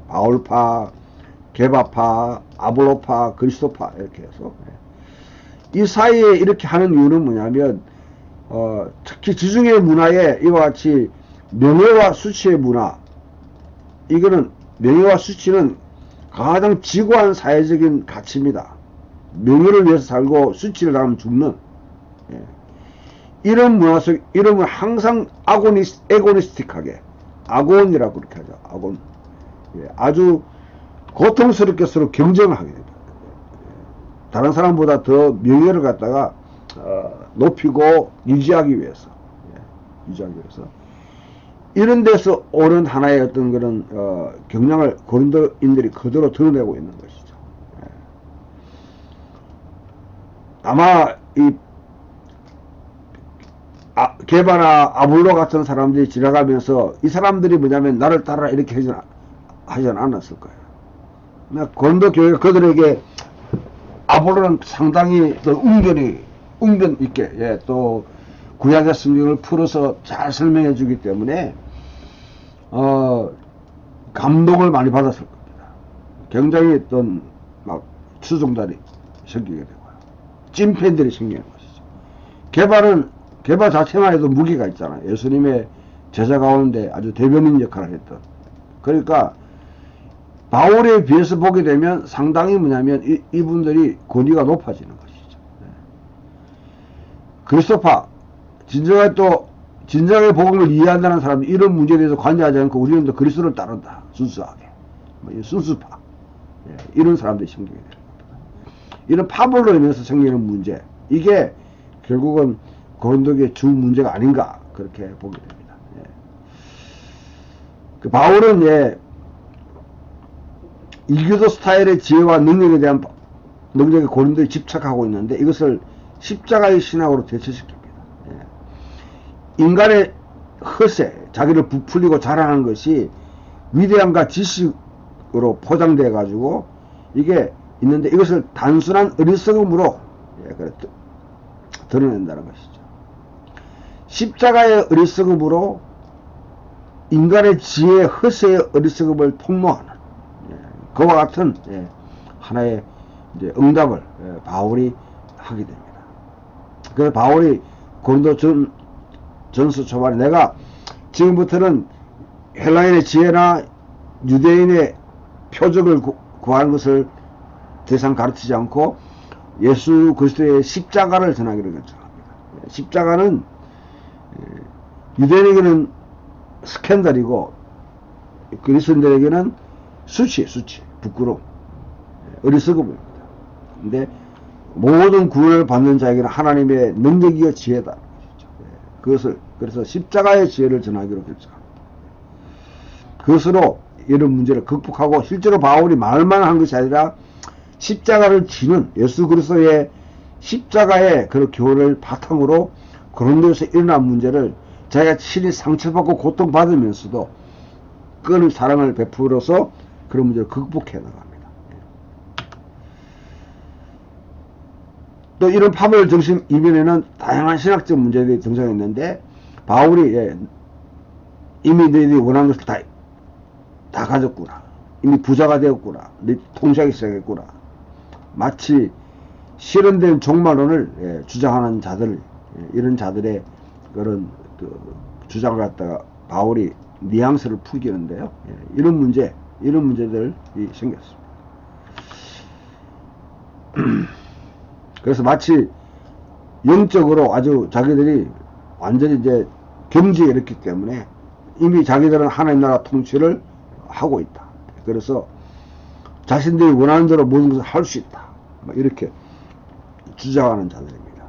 S1: 바울파, 게바파, 아볼로파, 그리스도파, 이렇게 해서. 이 사이에 이렇게 하는 이유는 뭐냐면, 특히 지중해 문화에 이와 같이 명예와 수치의 문화, 이거는 명예와 수치는 가장 지고한 사회적인 가치입니다. 명예를 위해서 살고 수치를 당하면 죽는, 이런 문화 속, 이름을 항상 에고니스틱하게, 아곤이라고 그렇게 하죠. 아곤. 아주 고통스럽게 서로 경쟁을 하게 됩니다. 다른 사람보다 더 명예를 갖다가 높이고 유지하기 위해서, 이런 데서 오는 하나의 어떤 그런 경향을 고린도인들이 그대로 드러내고 있는 것이죠. 아마 이 게바나 아볼로 같은 사람들이 지나가면서 이 사람들이 뭐냐면 나를 따라 이렇게 하진 않았을 거예요. 고린도 교회가 그들에게 아볼로는 상당히 또 웅변 있게, 예, 또 구약의 성경을 풀어서 잘 설명해 주기 때문에 감동을 많이 받았을 겁니다. 굉장히 어떤 막 추종자들이 생기게 되고요. 찐팬들이 생기는 것이죠. 게바 자체만 해도 무게가 있잖아요. 예수님의 제자 가운데 아주 대변인 역할을 했던. 그러니까 바울에 비해서 보게 되면 상당히 뭐냐면 이분들이 권위가 높아지는 것이죠. 네. 그리스도파 진정하게 복음을 이해한다는 사람이 이런 문제에 대해서 관여하지 않고 우리는 또 그리스도를 따른다. 순수하게. 순수파. 예, 이런 사람들이 생기게 되는 겁니다. 이런 파벌로 인해서 생기는 문제. 이게 결국은 고린도교의 주 문제가 아닌가. 그렇게 보게 됩니다. 예. 그 바울은, 예, 이교도 스타일의 지혜와 능력에 대한 능력에 고린도에 집착하고 있는데 이것을 십자가의 신학으로 대체시킵니다. 예. 인간의 허세, 자기를 부풀리고 자랑하는 것이 위대함과 지식으로 포장되어 가지고 이게 있는데 이것을 단순한 어리석음으로, 예, 그래, 드러낸다는 것이죠. 십자가의 어리석음으로 인간의 지혜의 허세의 어리석음을 폭로하는, 예, 그와 같은, 예, 하나의 이제 응답을, 예, 바울이 하게 됩니다. 그래서 바울이 고린도 전서 초반에 내가 지금부터는 헬라인의 지혜나 유대인의 표적을 구하는 것을 더 이상 가르치지 않고 예수 그리스도의 십자가를 전하기로 결정합니다. 십자가는 유대인에게는 스캔들이고 그리스도인들에게는 수치, 부끄러움, 어리석음입니다. 근데 모든 구원을 받는 자에게는 하나님의 능력이요 지혜다. 그래서 십자가의 지혜를 전하기로 결정합니다. 그것으로 이런 문제를 극복하고 실제로 바울이 말만 한 것이 아니라 십자가를 지는 예수 그리스도의 십자가의 그 교훈을 바탕으로 고린도에서 일어난 문제를 자기가 친히 상처받고 고통받으면서도 끈 사랑을 베풀어서 그런 문제를 극복해 나갑니다. 또 이런 파벌 정신 이면에는 다양한 신학적 문제들이 등장했는데 바울이, 예, 이미 너희들이 원하는 것을 다 가졌구나. 이미 부자가 되었구나. 네 통치하기 시작했구나. 마치 실현된 종말론을, 예, 주장하는 자들, 예, 이런 자들의 그런 주장을 갖다가 바울이 뉘앙스를 풀기는데요. 예, 이런 문제들이 생겼습니다. 그래서 마치 영적으로 아주 자기들이 완전히 이제 경지에 이르기 때문에 이미 자기들은 하나님 나라 통치를 하고 있다. 그래서 자신들이 원하는 대로 모든 것을 할 수 있다. 이렇게 주장하는 자들입니다.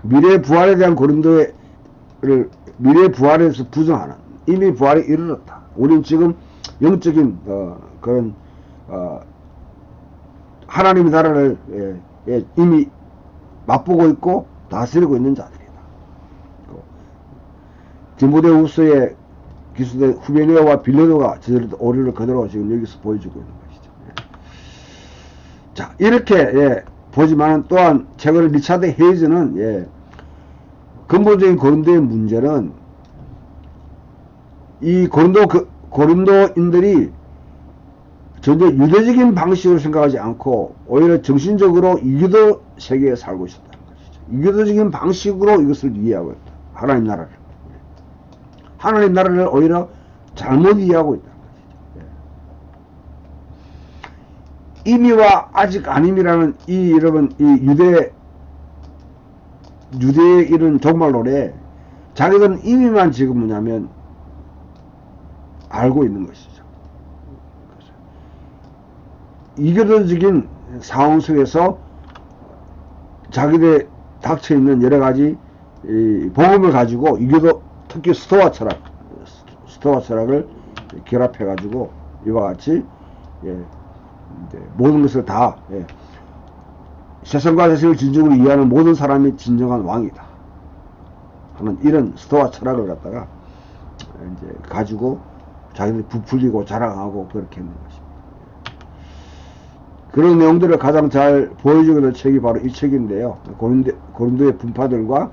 S1: 미래 부활에 대한 고린도를 미래 부활에서 부정하는, 이미 부활이 이르렀다. 우리는 지금 영적인 그런 하나님의 나라를, 예, 이미 맛보고 있고 다스리고 있는 자들이다. 디모데후서의 기수대 후베니아와 빌레도가 저들의 오류를 그대로 지금 여기서 보여주고 있는 것이죠. 예. 자, 이렇게, 예, 보지만 또한 최근에 리차드 헤이즈는, 예, 근본적인 고린도의 문제는 이 고린도인들이 전혀 유대적인 방식으로 생각하지 않고 오히려 정신적으로 이교도 세계에 살고 있었다는 것이죠. 이교도적인 방식으로 이것을 이해하고 있다. 하나님 나라를. 하나님 나라를 오히려 잘못 이해하고 있다는 것이죠. 임의와 아직 아님이라는 이 여러분 이 유대의 이런 종말론에 자기들은 임의만 지금 뭐냐면 알고 있는 것이죠. 이교도적인 상황 속에서 자기들 닥쳐 있는 여러 가지 복음을 가지고 이교도 특히 스토아 철학을 결합해 가지고 이와 같이, 예, 모든 것을 다, 예, 세상과 세상을 진정으로 이해하는 모든 사람이 진정한 왕이다. 하는 이런 스토아 철학을 갖다가 이제 가지고 자기들이 부풀리고 자랑하고 그렇게 했는 것입니다. 그런 내용들을 가장 잘 보여주고 있는 책이 바로 이 책인데요. 고린도의 분파들과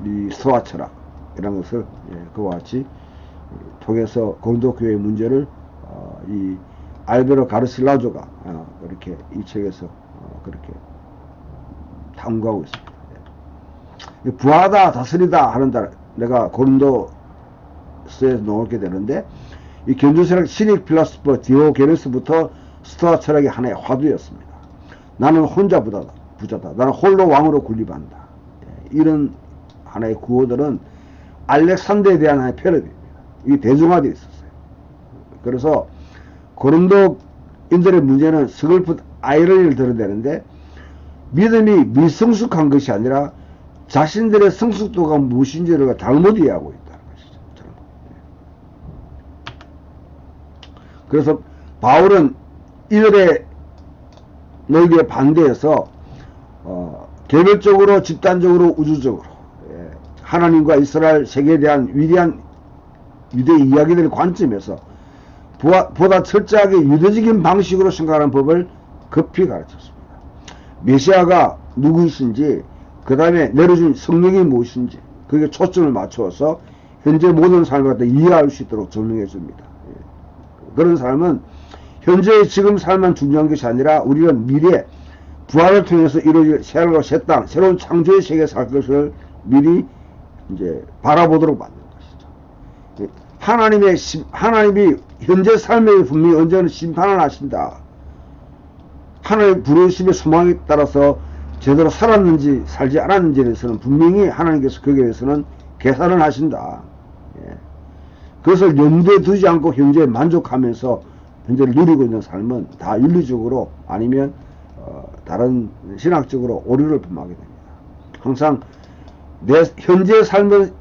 S1: 이 스토아 철학 이런 것을 그와 같이 통해서 고린도 교회의 문제를 이 알베로 가르실라조가 그렇게 이 책에서 그렇게 탐구하고 있습니다. 부하다 다스리다 하는 달 내가 고린도서에서 나오게 되는데 이 견주철학 시닉 필라스퍼 디오게네스부터 스토아 철학의 하나의 화두였습니다. 나는 혼자 부자다. 나는 홀로 왕으로 군림한다. 이런 하나의 구호들은 알렉산더에 대한 하나의 패러디입니다. 이게 대중화되어 있었어요. 그래서 고린도인들의 문제는 서글픈 아이러니를 드러내는데 믿음이 미성숙한 것이 아니라 자신들의 성숙도가 무엇인지를 잘못 이해하고 있다는 것이죠. 그래서 바울은 이들의 논리에 반대해서 개별적으로 집단적으로 우주적으로 하나님과 이스라엘 세계에 대한 위대한 유대 이야기들의 관점에서 보다 철저하게 유대적인 방식으로 생각하는 법을 급히 가르쳤습니다. 메시아가 누구이신지 그 다음에 내려준 성령이 무엇인지 그게 초점을 맞추어서 현재 모든 삶을 갖다 이해할 수 있도록 설명해 줍니다. 그런 삶은 현재의 지금 삶만 중요한 것이 아니라 우리는 미래 부활을 통해서 이루어질 새하늘과 새 땅 새로운 창조의 세계에 살 것을 미리 이제 바라보도록 만든 것이죠. 하나님이 현재 삶에 분명히 언제는 심판을 하신다. 하나님의 부르심의 소망에 따라서 제대로 살았는지 살지 않았는지에 대해서는 분명히 하나님께서 거기에 대해서는 계산을 하신다. 그것을 염두에 두지 않고 현재에 만족하면서 현재를 누리고 있는 삶은 다 윤리적으로 아니면 다른 신학적으로 오류를 범하게 됩니다. 항상 내 현재의 삶은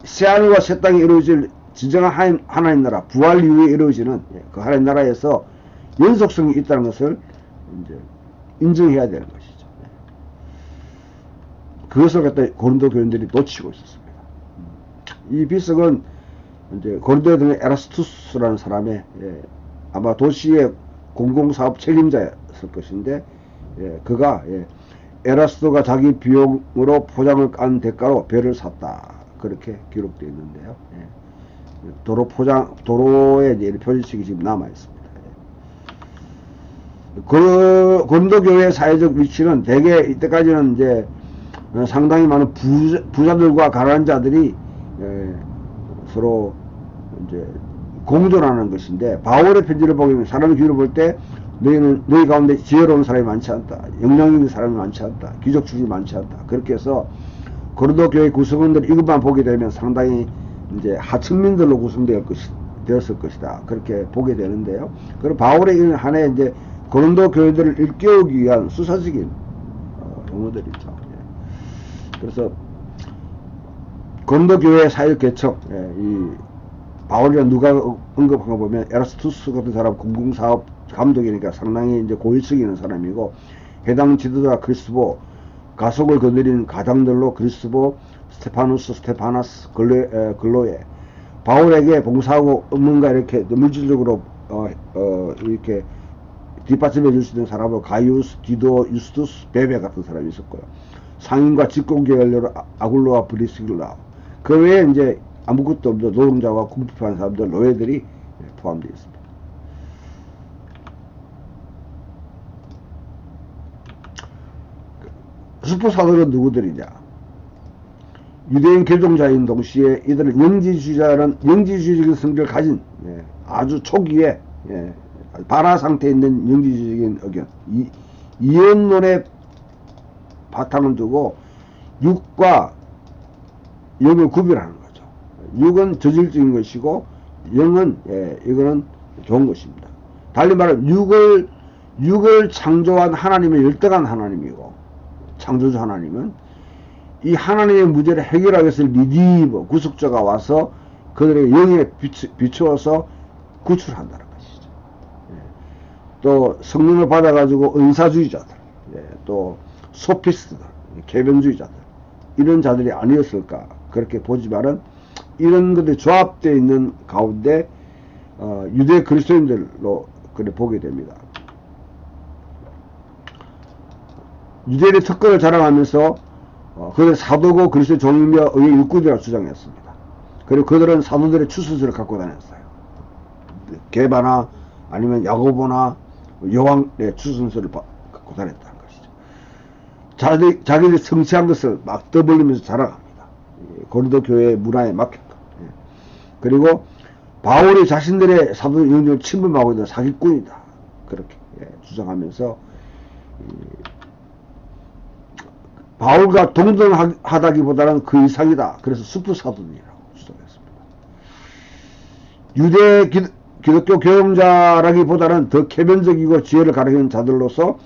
S1: 새하늘과 새 땅에 이루어질 진정한 하나님 나라 부활 이후에 이루어지는 그 하나님 나라에서 연속성이 있다는 것을 이제 인정해야 되는 것이죠. 그것을 갖다 고린도 교인들이 놓치고 있었습니다. 이 비석은 이제 고린도에 있는 에라스투스라는 사람의 아마 도시의 공공사업 책임자였을 것인데 그가 에라스도가 자기 비용으로 포장을 깐 대가로 배를 샀다 그렇게 기록되어 있는데요. 도로에 이제 표지식이 지금 남아 있습니다. 고린도 교회의 사회적 위치는 대개 이때까지는 이제 상당히 많은 부자들과 가난한 자들이 서로 이제 공존하는 것인데 바울의 편지를 보면 사람의 귀를 볼 때 너희 가운데 지혜로운 사람이 많지 않다. 영향력 있는 사람이 많지 않다. 귀족출이 많지 않다. 그렇게 해서 고린도 교회 구성원들 이것만 보게 되면 상당히 이제 하층민들로 구성되었을 것이다. 그렇게 보게 되는데요. 그리고 바울의 이런 한 해 이제 고린도 교회들을 일깨우기 위한 수사적인 용어들이죠. 그래서 고린도 교회의 사회 개척, 이 바울이랑 누가 언급한 거 보면 에라스투스 같은 사람 공공사업 감독이니까 상당히 이제 고위층이 있는 사람이고 해당 지도자 크리스보 가속을 거느리는 가장들로 크리스보 스테파나스 글로에 바울에게 봉사하고 뭔가 이렇게 물질적으로 이렇게 뒷받침해 줄 수 있는 사람으로 가이우스, 디도, 유스투스, 베베 같은 사람이 있었고요. 상인과 직공계열로 아굴로와 브리스길라 그 외에 이제 아무것도 없는 노동자와 궁핍한 사람들, 노예들이 포함되어 있습니다. 수포사들은 누구들이냐? 유대인 개종자인 동시에 이들은 영지주의적인 성격을 가진 아주 초기에 발화 상태에 있는 영지주의적인 의견, 이원론의 바탕을 두고 육과 영을 구별하는 거죠. 육은 저질적인 것이고 영은 이거는 좋은 것입니다. 달리 말하면 육을 창조한 하나님은 열등한 하나님이고 창조주 하나님은 이 하나님의 문제를 해결하기 위해서 리디버 구속자가 와서 그들의 영에 비추어서 구출한다는 것이죠. 또 성령을 받아가지고 은사주의자들, 또 소피스트들, 개변주의자들 이런 자들이 아니었을까 그렇게 보지만은 이런 것들이 조합되어 있는 가운데 유대 그리스도인들로 그래 보게 됩니다. 유대인의 특권을 자랑하면서 그들 사도고 그리스도의 종이며 의의 일꾼이라고 주장했습니다. 그리고 그들은 사도들의 추수술을 갖고 다녔어요. 게바나 아니면 야고보나 요한의 추수술을 갖고 다녔다는 것이죠. 자기들이 성취한 것을 막 떠벌리면서 자랑합니다. 고린도 교회의 문화에 막혔다. 그리고 바울이 자신들의 사도 영역을 침범하고 있는 사기꾼이다. 그렇게 주장하면서 바울과 동등하다기보다는 그 이상이다. 그래서 슈퍼사도들이라고 주장했습니다. 유대 기독교 교용자라기보다는 더 개변적이고 지혜를 가리키는 자들로서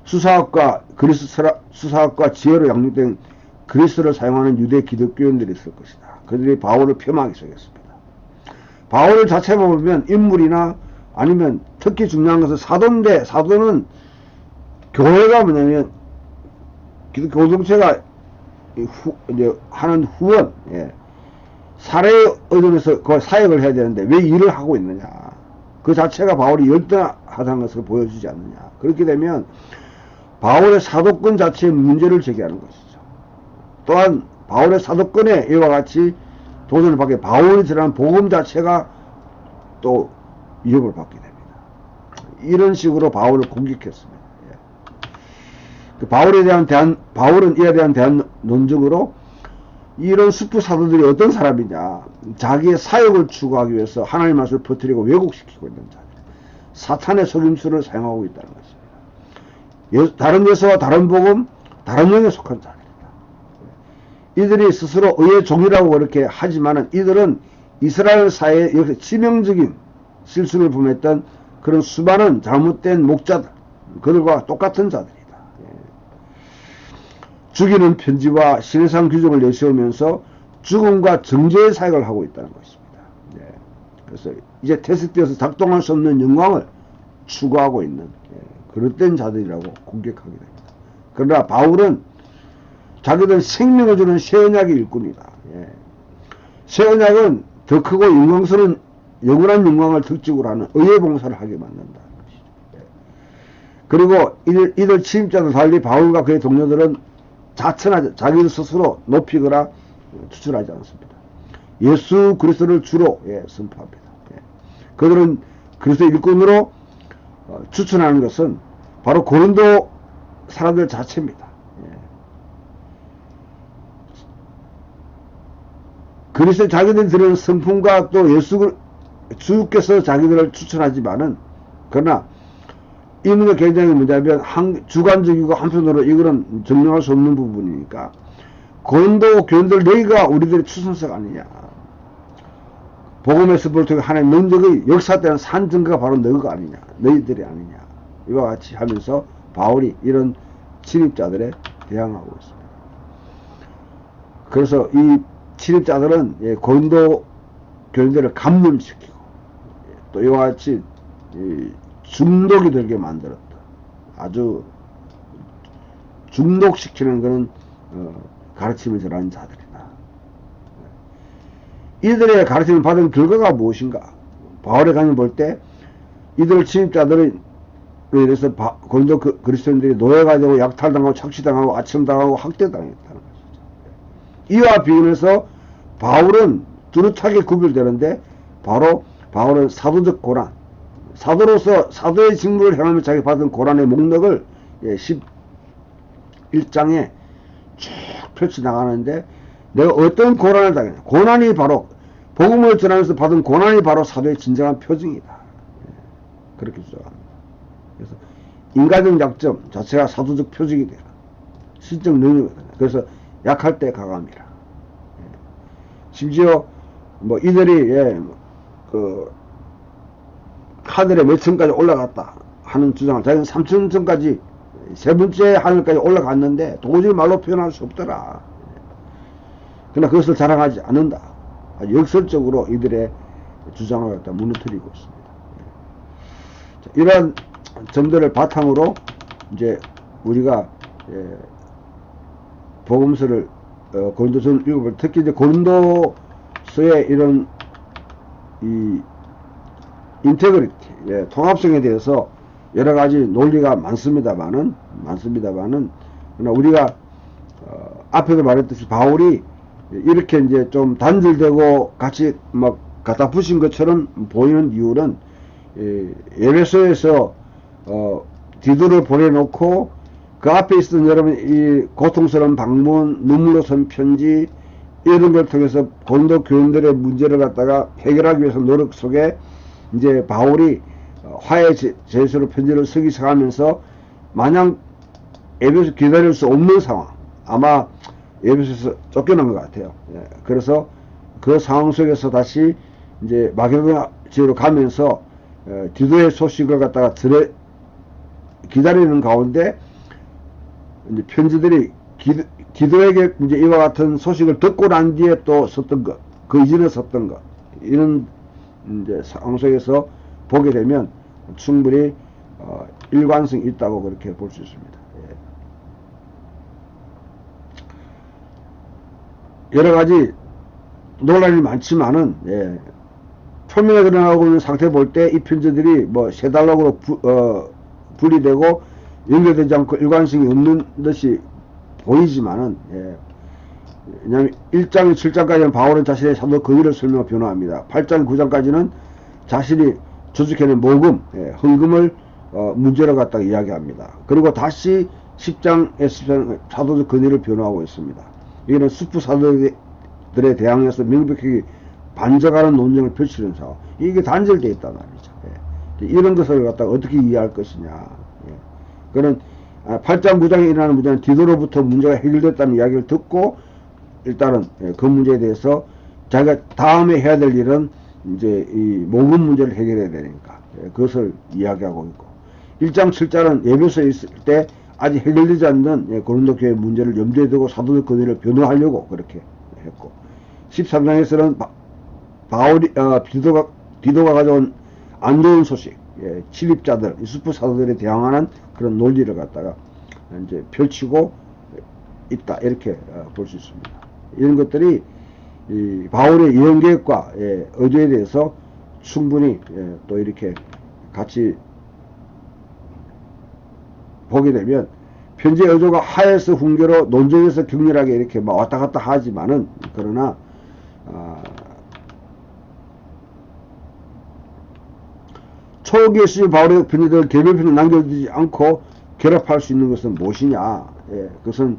S1: 수사학과 지혜로 양육된 그리스도를 사용하는 유대 기독교인들이 있을 것이다. 그들이 바울을 폄하하기 시작했습니다. 바울 자체만 보면 인물이나 아니면 특히 중요한 것은 사도인데, 사도는 교회가 뭐냐면 기독교 공동체가 이제 하는 후원, 사례에 의존해서 그 사역을 해야 되는데 왜 일을 하고 있느냐. 그 자체가 바울이 열등하다는 것을 보여주지 않느냐. 그렇게 되면 바울의 사도권 자체에 문제를 제기하는 것이죠. 또한 바울의 사도권에 이와 같이 도전을 받게 바울이 전하는 복음 자체가 또 위협을 받게 됩니다. 이런 식으로 바울을 공격했습니다. 바울은 이에 대한 대한 논증으로 이런 슈퍼 사도들이 어떤 사람이냐. 자기의 사역을 추구하기 위해서 하나님의 말씀을 퍼뜨리고 왜곡시키고 있는 자들. 사탄의 속임수를 사용하고 있다는 것입니다. 다른 예수와 다른 복음, 다른 영에 속한 자들이다. 이들이 스스로 의의 종이라고 그렇게 하지만은 이들은 이스라엘 사회에 이렇게 치명적인 실수를 범했던 그런 수많은 잘못된 목자들, 그들과 똑같은 자들이다. 죽이는 편지와 신해상 규정을 내세우면서 죽음과 정죄의 사역을 하고 있다는 것입니다. 그래서 이제 테스트에서 작동할 수 없는 영광을 추구하고 있는 그릇된 자들이라고 공격하게 됩니다. 그러나 바울은 자기들 생명을 주는 새 언약의 일꾼이다. 새 언약은 더 크고 영광스러운 영원한 영광을 특징으로 하는 의의 봉사를 하게 만든다는 것이죠. 그리고 이들 침입자들 달리 바울과 그의 동료들은 자천하지, 자기를 스스로 높이거나 추출하지 않습니다. 예수 그리스도를 주로 선포합니다. 그들은 그리스도의 일꾼으로 추천하는 것은 바로 고린도 사람들 자체입니다. 그리스도 자기들이 드리는 성품과 또 주께서 자기들을 추천하지만은, 그러나 이 문제 굉장히 뭐냐면 주관적이고 한편으로 이거는 증명할 수 없는 부분이니까 고린도 교인들 너희가 우리들의 추선석 아니냐. 복음의 습을 통해 하나님 능력의 역사되는 산 증거가 바로 너희가 아니냐. 너희들이 아니냐. 이와 같이 하면서 바울이 이런 침입자들에 대항하고 있습니다. 그래서 이 침입자들은 고린도 교인들을 감염시키고 또 이와 같이 중독이 들게 만들었다. 아주 중독시키는 그런 가르침을 전하는 자들이다. 이들의 가르침을 받은 결과가 무엇인가? 바울의 강의 볼 때 이들 침입자들을 인해서 고린도 그리스도인들이 노예가 되고 약탈당하고 착취당하고 아침당하고 학대당했다는 것이죠. 이와 비교해서 바울은 뚜렷하게 구별되는데 바로 바울은 사도적 고난, 사도로서 사도의 직무를 행하며 자기 받은 고난의 목록을 11장에 쭉 펼쳐나가는데 내가 어떤 고난을 당했냐. 고난이 바로 복음을 전하면서 받은 고난이 바로 사도의 진정한 표징이다. 그렇게 주장합니다. 그래서 인간적 약점 자체가 사도적 표징이 되라. 실적 능력이거든요. 그래서 약할 때 강함이라. 심지어 뭐 이들이 하늘에 몇 층까지 올라갔다 하는 주장을, 자기는 3,000층까지 세 번째 하늘까지 올라갔는데 도저히 말로 표현할 수 없더라. 그러나 그것을 자랑하지 않는다. 아주 역설적으로 이들의 주장을 갖다 무너뜨리고 있습니다. 이러한 점들을 바탕으로 이제 우리가 복음서를 고린도전 읽어볼 특히 이제 고린도서의 이런 이 인테그리티, 예, 통합성에 대해서 여러 가지 논리가 많습니다만은 그러나 우리가 앞에도 말했듯이 바울이 이렇게 이제 좀 단절되고 같이 막 갖다 부신 것처럼 보이는 이유는 에베소에서 디도를 보내놓고 그 앞에 있었던 여러분 이 고통스러운 방문, 눈물로 쓴 편지 이런 걸 통해서 고린도 교인들의 문제를 갖다가 해결하기 위해서 노력 속에 이제 바울이 화해 제수로 편지를 쓰기 시작하면서 마냥 에베소 기다릴 수 없는 상황, 아마 에베소에서 쫓겨난 것 같아요. 예, 그래서 그 상황 속에서 다시 이제 마게도냐 지역으로 가면서 디도의 소식을 갖다가 기다리는 가운데 이제 편지들이 디도에게 이제 이와 같은 소식을 듣고 난 뒤에 또 썼던 것, 그 이전에 썼던 것, 이런 이제 상황 속에서 보게 되면 충분히 일관성이 있다고 그렇게 볼 수 있습니다. 예. 여러 가지 논란이 많지만은 표면에 드러나고 있는 상태 볼 때 이 편지들이 뭐 세 단락으로 분리되고 연결되지 않고 일관성이 없는 듯이 보이지만은 왜냐하면 1장 7장까지는 바울은 자신의 사도 권위를 설명하고 변호합니다. 8장 9장까지는 자신이 조직해낸 모금, 헌금을 문제로 갖다가 이야기합니다. 그리고 다시 10장에 사도적 권위를 변호하고 있습니다. 이거는 수프 사도들에 대항해서 명백하게 반적하는 논쟁을 펼치는 상황. 이게 단절되어 있단 말이죠. 이런 것을 갖다가 어떻게 이해할 것이냐. 그는 8장 9장에 일어나는 문제는 디도로부터 문제가 해결됐다는 이야기를 듣고 일단은 그 문제에 대해서 자기가 다음에 해야 될 일은 이제 이 모금 문제를 해결해야 되니까 그것을 이야기하고 있고 1장 7장은 에베소에 있을 때 아직 해결되지 않는 고린도 교회 문제를 염두에 두고 사도적 권위를 변호하려고 그렇게 했고 13장에서는 바울이 디도가 가져온 안 좋은 소식, 침입자들, 수프 사도들에 대항하는 그런 논리를 갖다가 이제 펼치고 있다 이렇게 볼 수 있습니다. 이런 것들이 이 바울의 예언 계획과 의도에 대해서 충분히 또 이렇게 같이 보게 되면 편지의 의도가 하에서 훈계로 논쟁에서 격렬하게 이렇게 막 왔다 갔다 하지만은 그러나 초기에 쓰인 바울의 편지들 개별편을 남겨두지 않고 결합할 수 있는 것은 무엇이냐? 그것은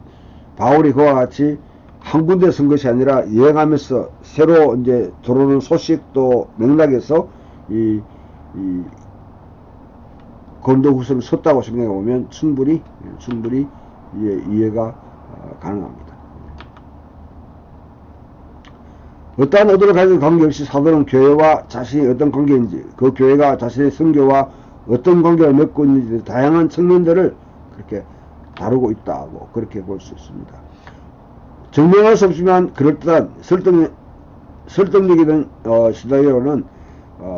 S1: 바울이 그와 같이 한 군데 쓴 것이 아니라 여행하면서 새로 이제 들어오는 소식도 맥락에서 이 고린도후서를 썼다고 생각해 보면 충분히 이해가 가능합니다. 어떠한 의도를 가진 관계없이 사도는 교회와 자신이 어떤 관계인지, 그 교회가 자신의 선교와 어떤 관계를 맺고 있는지 다양한 측면들을 그렇게 다루고 있다고 그렇게 볼 수 있습니다. 증명할 수 없지만 그럴듯한 설득력이 된 시나리오는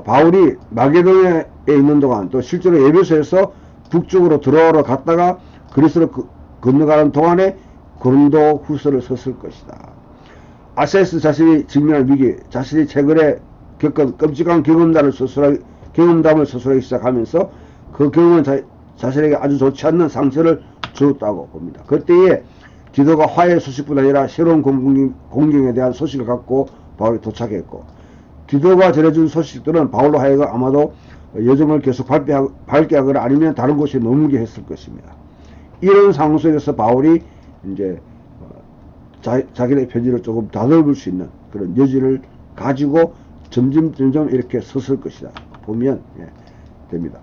S1: 바울이 마게도냐에 있는 동안 또 실제로 에베소에서 북쪽으로 들어오러 갔다가 그리스로 건너가는 동안에 고린도 후서를 썼을 것이다. 아세스 자신이 직면한 위기, 자신이 최근에 겪은 끔찍한 경험담을 서술하기 시작하면서 그 경험은 자신에게 아주 좋지 않는 상처를 주었다고 봅니다. 그때에 디도가 화해 소식뿐 아니라 새로운 공경에 대한 소식을 갖고 바울이 도착했고 디도가 전해준 소식들은 바울로 하여금 아마도 여정을 계속 밝게 하거나 아니면 다른 곳에 머물게 했을 것입니다. 이런 상황 속에서 바울이 이제 자기의 편지를 조금 다듬을 수 있는 그런 여지를 가지고 점점 이렇게 섰을 것이다 보면 됩니다.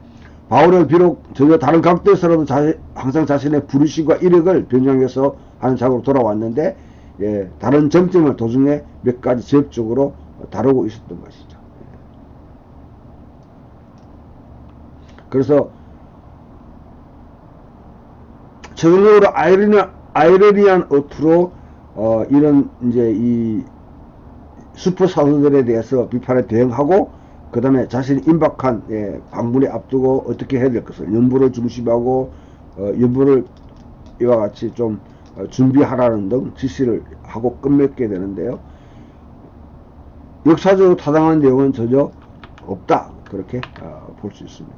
S1: 바울은 비록 전혀 다른 각도에서라도 항상 자신의 부르심과 이력을 변형해서 하는 작업으로 돌아왔는데 다른 점점을 도중에 몇 가지 지역적으로 다루고 있었던 것이죠. 그래서 전형적으로 아이러니한 어투로 이런 이제 이 슈퍼 사도들에 대해서 비판에 대응하고 그 다음에 자신이 임박한 방문에 앞두고 어떻게 해야 될 것을 연부를 중심하고 연부를 이와 같이 좀 준비하라는 등 지시를 하고 끝맺게 되는데요. 역사적으로 타당한 내용은 전혀 없다, 그렇게 볼 수 있습니다.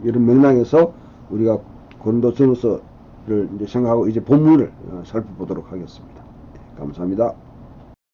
S1: 이런 맥락에서 우리가 고린도전서를 이제 생각하고 이제 본문을 살펴보도록 하겠습니다. 감사합니다.